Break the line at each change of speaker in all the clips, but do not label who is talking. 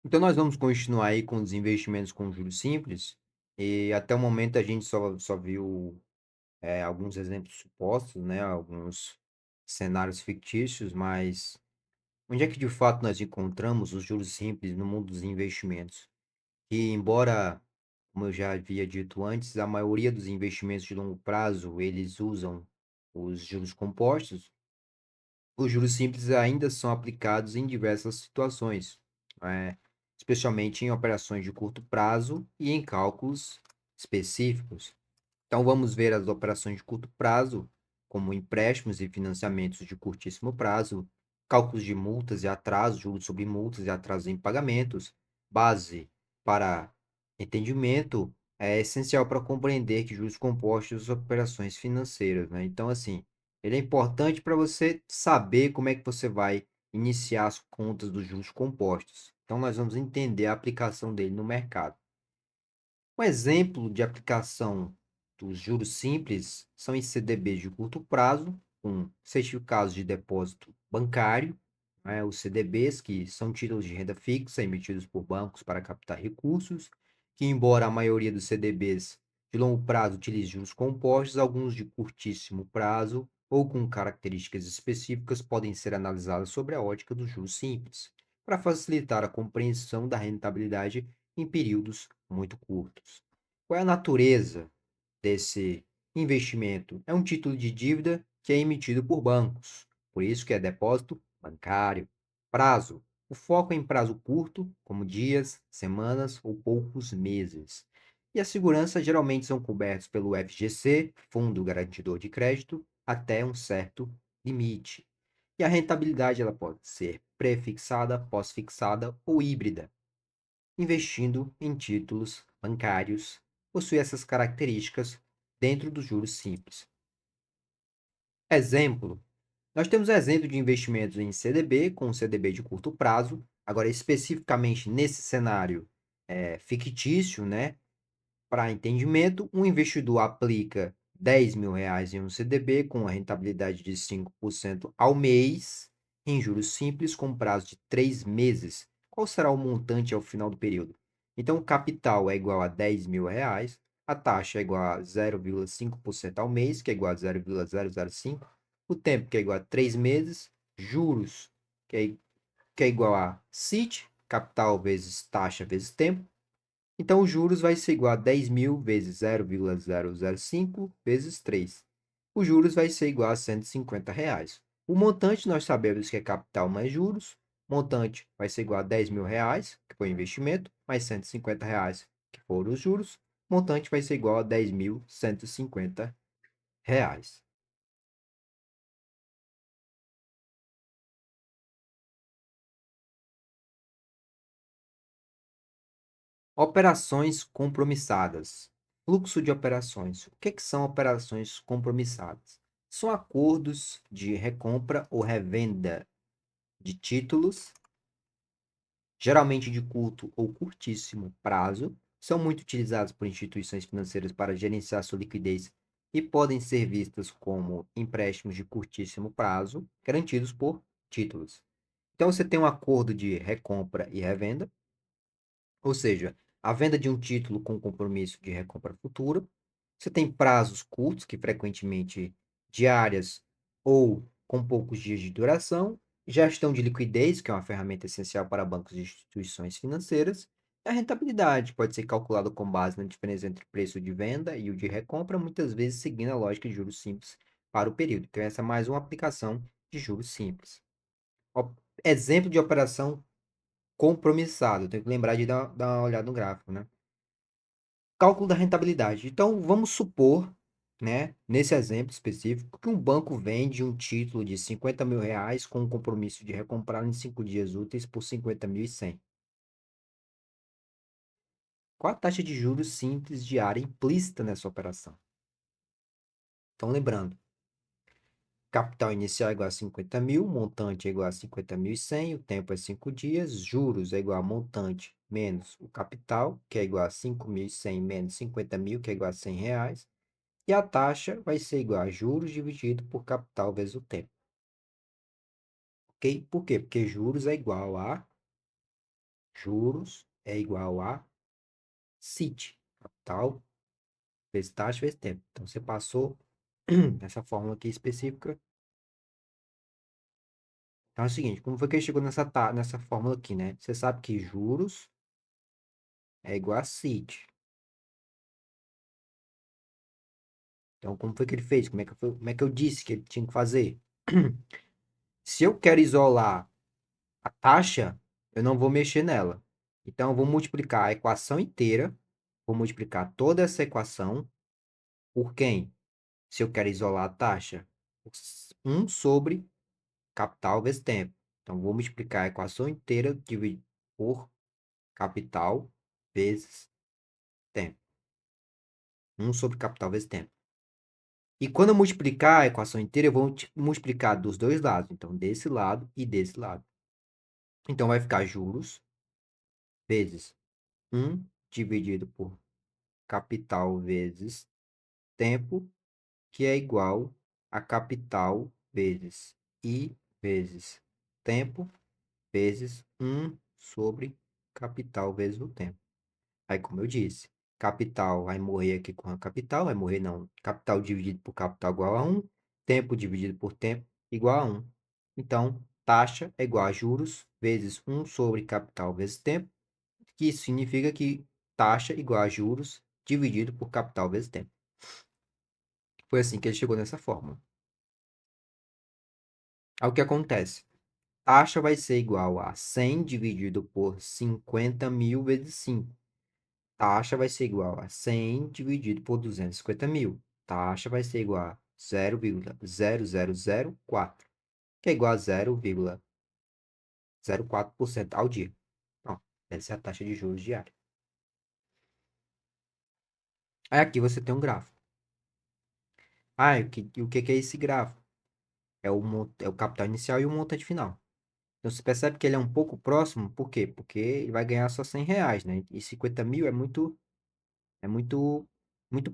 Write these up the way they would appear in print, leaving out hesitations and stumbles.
Então, nós vamos continuar aí com os investimentos com juros simples, e até o momento a gente só viu alguns exemplos supostos, né? Alguns cenários fictícios, mas onde é que de fato nós encontramos os juros simples no mundo dos investimentos? E embora, como eu já havia dito antes, a maioria dos investimentos de longo prazo eles usam os juros compostos, os juros simples ainda são aplicados em diversas situações, especialmente em operações de curto prazo e em cálculos específicos. Então, vamos ver as operações de curto prazo, como empréstimos e financiamentos de curtíssimo prazo, cálculos de multas e atrasos, juros sobre multas e atrasos em pagamentos. Base para entendimento é essencial para compreender que juros compostos são operações financeiras, né? Então, assim, ele é importante para você saber como é que você vai iniciar as contas dos juros compostos. Então, nós vamos entender a aplicação dele no mercado. Um exemplo de aplicação dos juros simples são em CDBs de curto prazo, com certificados de depósito bancário, né, os CDBs, que são títulos de renda fixa emitidos por bancos para captar recursos, que, embora a maioria dos CDBs de longo prazo utilize juros compostos, alguns de curtíssimo prazo ou com características específicas podem ser analisados sobre a ótica dos juros simples, para facilitar a compreensão da rentabilidade em períodos muito curtos. Qual é a natureza desse investimento? É um título de dívida que é emitido por bancos, por isso que é depósito bancário. Prazo: o foco é em prazo curto, como dias, semanas ou poucos meses. E a segurança geralmente são cobertos pelo FGC, Fundo Garantidor de Crédito, até um certo limite. E a rentabilidade ela pode ser pré-fixada, pós-fixada ou híbrida. Investindo em títulos bancários possui essas características dentro dos juros simples. Exemplo: nós temos exemplo de investimentos em CDB, com CDB de curto prazo. Agora, especificamente nesse cenário fictício, né? Para entendimento, um investidor aplica R$ 10.000 em um CDB com a rentabilidade de 5% ao mês, em juros simples, com prazo de 3 meses. Qual será o montante ao final do período? Então, o capital é igual a R$ 10.000, a taxa é igual a 0,5% ao mês, que é igual a 0,005, o tempo, que é igual a 3 meses, juros, que é igual a CIT, capital vezes taxa vezes tempo. Então, os juros vai ser igual a 10.000 vezes 0,005 vezes 3. Os juros vai ser igual a R$ 150. O montante nós sabemos que é capital mais juros. Montante vai ser igual a R$ 10.000, que foi o investimento, mais R$ 150, que foram os juros. Montante vai ser igual a R$ 10.150. Operações compromissadas. Fluxo de operações. O que são operações compromissadas? São acordos de recompra ou revenda de títulos, geralmente de curto ou curtíssimo prazo, são muito utilizados por instituições financeiras para gerenciar sua liquidez e podem ser vistas como empréstimos de curtíssimo prazo, garantidos por títulos. Então, você tem um acordo de recompra e revenda, ou seja, a venda de um título com compromisso de recompra futura. Você tem prazos curtos, que frequentemente diárias ou com poucos dias de duração. Gestão de liquidez, que é uma ferramenta essencial para bancos e instituições financeiras. A rentabilidade pode ser calculada com base na diferença entre o preço de venda e o de recompra, muitas vezes seguindo a lógica de juros simples para o período. Então, essa é mais uma aplicação de juros simples. Exemplo de operação compromissado. Tenho que lembrar de dar uma olhada no gráfico, né? Cálculo da rentabilidade. Então, vamos supor, né, nesse exemplo específico, que um banco vende um título de R$ 50.000 com um compromisso de recomprar em 5 dias úteis por 50.100. Qual a taxa de juros simples diária implícita nessa operação? Então, lembrando, capital inicial é igual a 50 mil, montante é igual a 50.100, o tempo é 5 dias, juros é igual a montante menos o capital, que é igual a 5.100 menos 50 mil, que é igual a R$ 100. E a taxa vai ser igual a juros dividido por capital vezes o tempo. Ok? Por quê? Porque juros é igual a Juros é igual a CIT, capital vezes taxa vezes tempo. Então, você passou essa fórmula aqui específica. Então, é o seguinte, como foi que ele chegou nessa fórmula aqui, né? Você sabe que juros é igual a CIT. Então, como foi que ele fez? Como é que eu disse que ele tinha que fazer? Se eu quero isolar a taxa, eu não vou mexer nela. Então, eu vou multiplicar a equação inteira, vou multiplicar toda essa equação por quem? Se eu quero isolar a taxa, 1 sobre capital vezes tempo. Então, vou multiplicar a equação inteira dividido por capital vezes tempo. 1 sobre capital vezes tempo. E quando eu multiplicar a equação inteira, eu vou multiplicar dos dois lados. Então, desse lado e desse lado. Então, vai ficar juros vezes 1 dividido por capital vezes tempo, que é igual a capital vezes I vezes tempo vezes 1 sobre capital vezes o tempo. Aí, como eu disse, capital vai morrer aqui com a capital, vai morrer não. Capital dividido por capital igual a 1, tempo dividido por tempo igual a 1. Então, taxa é igual a juros vezes 1 sobre capital vezes tempo, que isso significa que taxa igual a juros dividido por capital vezes tempo. Foi assim que ele chegou nessa fórmula. Aí o que acontece? Taxa vai ser igual a 100 dividido por 50.000 vezes 5. Taxa vai ser igual a 100 dividido por 250.000. Taxa vai ser igual a 0,0004, que é igual a 0,04% ao dia. Pronto, essa é a taxa de juros diária. Aí aqui você tem um gráfico. Ah, o que é esse gráfico? É o capital inicial e o montante final. Então você percebe que ele é um pouco próximo, por quê? Porque ele vai ganhar só R$ 100, né? E 50.000 é muito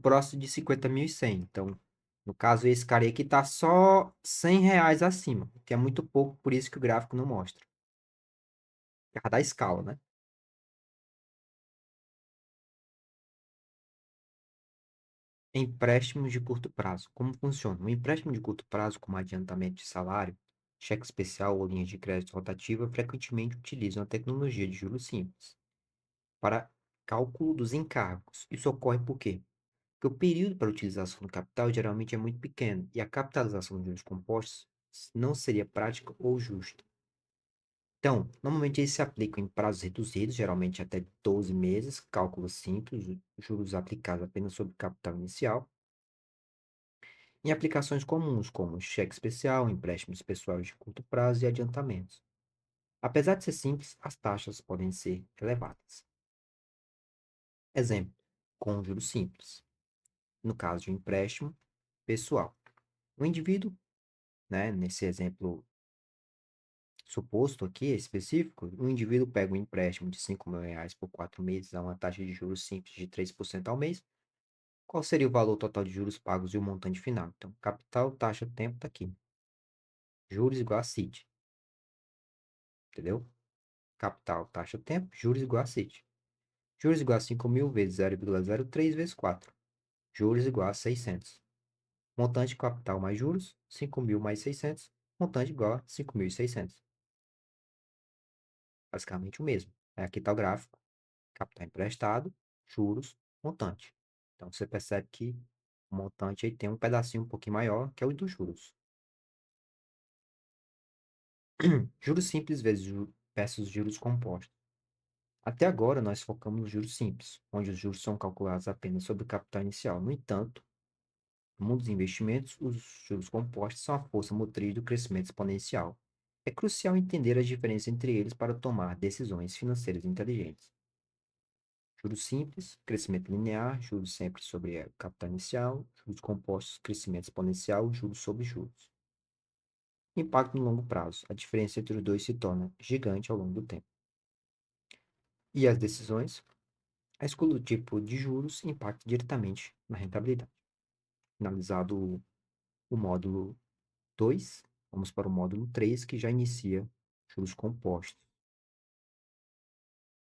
próximo de 50.100. Então, no caso, esse cara aí que tá só R$ 100 acima, que é muito pouco, por isso que o gráfico não mostra. É da escala, né? Empréstimos de curto prazo. Como funciona? Um empréstimo de curto prazo, como adiantamento de salário, cheque especial ou linha de crédito rotativa, frequentemente utilizam a tecnologia de juros simples para cálculo dos encargos. Isso ocorre por quê? Porque o período para utilização do capital geralmente é muito pequeno e a capitalização de juros compostos não seria prática ou justa. Então, normalmente eles se aplicam em prazos reduzidos, geralmente até 12 meses, cálculo simples, juros aplicados apenas sobre capital inicial, em aplicações comuns, como cheque especial, empréstimos pessoais de curto prazo e adiantamentos. Apesar de ser simples, as taxas podem ser elevadas. Exemplo, com juros simples. No caso de um empréstimo pessoal. O indivíduo, né, nesse exemplo suposto aqui, específico, o indivíduo pega um empréstimo de R$ 5.000 por 4 meses a uma taxa de juros simples de 3% ao mês. Qual seria o valor total de juros pagos e o montante final? Então, capital, taxa, tempo está aqui. Juros igual a CIT. Entendeu? Capital, taxa, tempo, juros igual a CIT. Juros igual a 5.000 vezes 0,03 vezes 4. Juros igual a 600. Montante capital mais juros, 5.000 mais 600. Montante igual a 5.600. Basicamente o mesmo. Aqui está o gráfico. Capital emprestado, juros, montante. Então, você percebe que o montante aí tem um pedacinho um pouquinho maior, que é o dos juros. Juros simples versus juros compostos. Até agora, nós focamos nos juros simples, onde os juros são calculados apenas sobre o capital inicial. No entanto, no mundo dos investimentos, os juros compostos são a força motriz do crescimento exponencial. É crucial entender as diferenças entre eles para tomar decisões financeiras inteligentes. Juros simples, crescimento linear, juros sempre sobre o capital inicial, juros compostos, crescimento exponencial, juros sobre juros. Impacto no longo prazo. A diferença entre os dois se torna gigante ao longo do tempo. E as decisões? A escolha do tipo de juros impacta diretamente na rentabilidade. Finalizado o módulo 2, vamos para o módulo 3, que já inicia juros compostos.